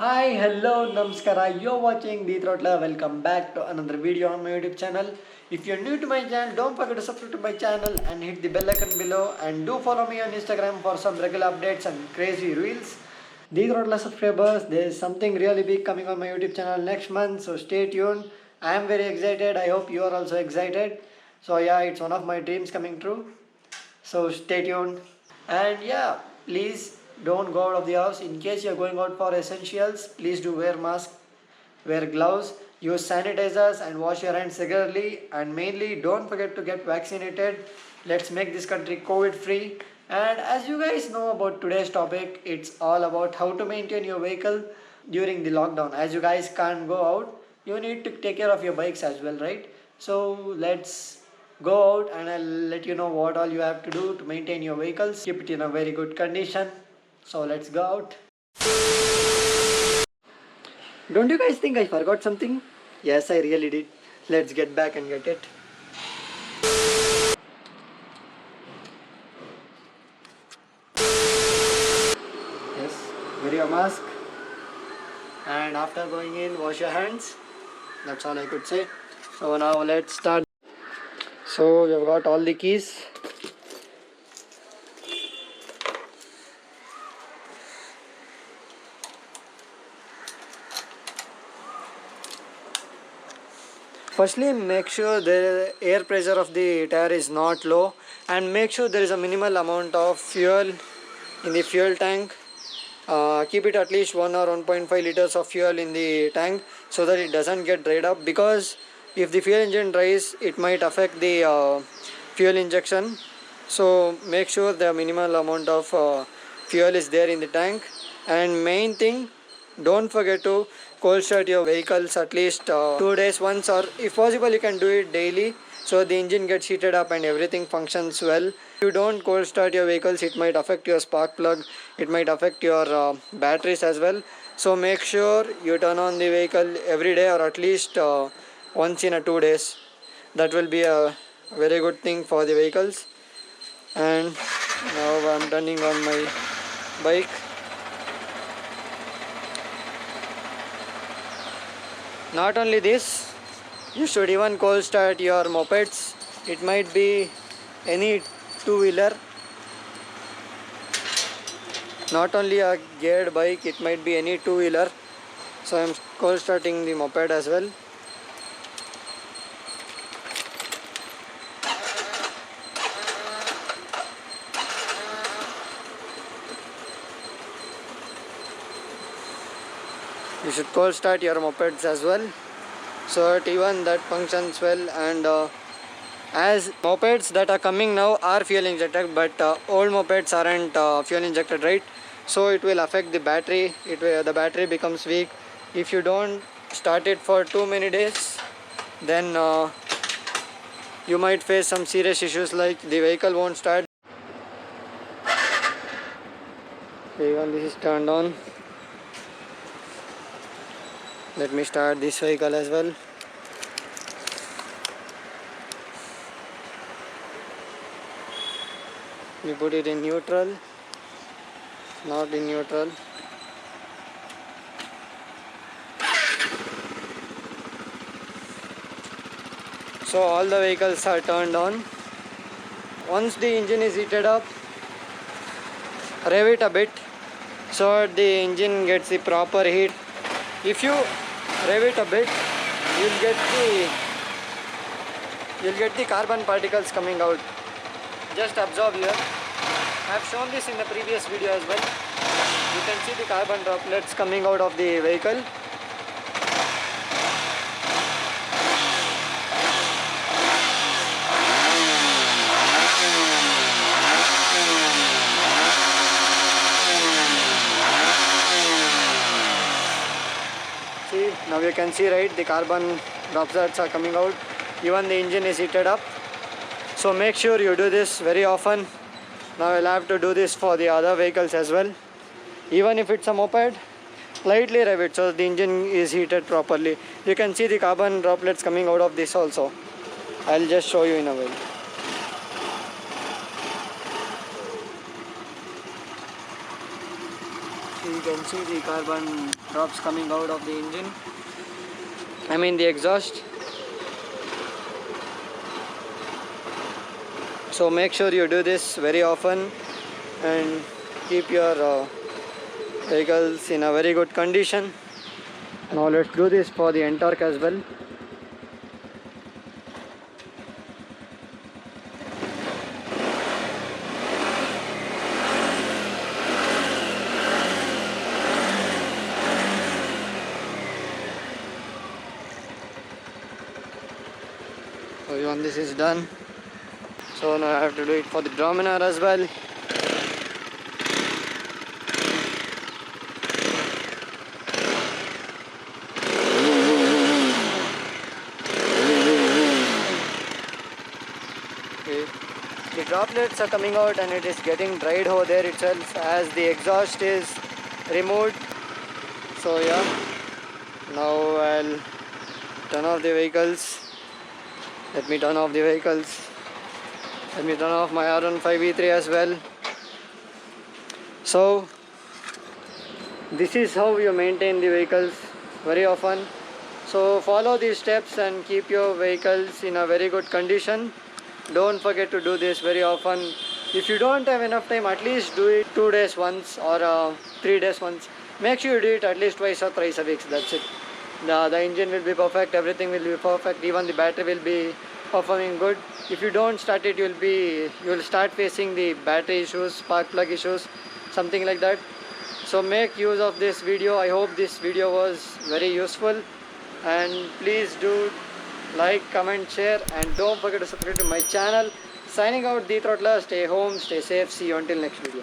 Hi, hello, namaskara. You're watching The Throttler. Welcome back to another video on my YouTube channel. If you're new to my channel, don't forget to subscribe to my channel and hit the bell icon below. And do follow me on Instagram for some regular updates and crazy reels. The Throttler subscribers, there's something really big coming on my YouTube channel next month, so stay tuned. I am very excited. I hope you are also excited. So yeah, it's one of my dreams coming true. So stay tuned. And yeah, please don't go out of the house. In case you're going out for essentials, please do wear mask, wear gloves, use sanitizers and wash your hands regularly. And mainly don't forget to get vaccinated. Let's make this country COVID free. And as you guys know about today's topic, it's all about how to maintain your vehicle during the lockdown. As you guys can't go out, you need to take care of your bikes as well, right? So let's go out and I'll let you know what all you have to do to maintain your vehicles. Keep it in a very good condition. So let's go out. Don't you guys think I forgot something? Yes, I really did. Let's get back and get it. Yes, wear your mask. And after going in, wash your hands. That's all I could say. So now let's start. So we've got all the keys. Firstly, make sure the air pressure of the tire is not low, and make sure there is a minimal amount of fuel in the fuel tank. Keep it at least 1 or 1.5 liters of fuel in the tank so that it doesn't get dried up, because if the fuel engine dries, it might affect the fuel injection. So make sure the minimal amount of fuel is there in the tank. And main thing, don't forget to cold start your vehicles at least 2 days once, or if possible you can do it daily, so the engine gets heated up and everything functions well. If you don't cold start your vehicles, it might affect your spark plug, it might affect your batteries as well. So make sure you turn on the vehicle every day, or at least once in a 2 days. That will be a very good thing for the vehicles. And now I'm turning on my bike. Not only this, you should even cold start your mopeds. It might be any two-wheeler, not only a geared bike, it might be any two-wheeler. So I am cold starting the moped as well. You should cold start your mopeds as well, so that even that functions well. And as mopeds that are coming now are fuel injected, but old mopeds aren't fuel injected, right? So it will affect the battery. The battery becomes weak. If you don't start it for too many days, then you might face some serious issues like the vehicle won't start. Even this is turned on. Let me start this vehicle as well. We put it in neutral, not in neutral. So all the vehicles are turned on. Once the engine is heated up, rev it a bit so the engine gets the proper heat. If you rev it a bit, you'll get the carbon particles coming out. Just observe here. I have shown this in the previous video as well. You can see the carbon droplets coming out of the vehicle. See, now you can see, right, the carbon droplets are coming out. Even the engine is heated up. So make sure you do this very often. Now I'll have to do this for the other vehicles as well. Even if it's a moped, lightly rev it so the engine is heated properly. You can see the carbon droplets coming out of this also. I'll just show you in a while. you can see the carbon drops coming out of the engine, I mean the exhaust. So make sure you do this very often and keep your vehicles in a very good condition. Now let's do this for the Ntorq as well. So even this is done. So now I have to do it for the Dominar as well. Okay. The droplets are coming out and it is getting dried over there itself as the exhaust is removed. So yeah, now I'll turn off the vehicles. Let me turn off the vehicles. Let me turn off my R15V3 as well. So this is how you maintain the vehicles very often. So follow these steps and keep your vehicles in a very good condition. Don't forget to do this very often. If you don't have enough time, at least do it 2 days once or 3 days once. Make sure you do it at least twice or thrice a week. That's it. The engine will be perfect, everything will be perfect, even the battery will be performing good. If you don't start it, you'll start facing the battery issues, spark plug issues, something like that. So make use of this video. I hope this video was very useful, and please do like, comment, share, and don't forget to subscribe to my channel. Signing out, The Throttler. Stay home, stay safe. See you until next video.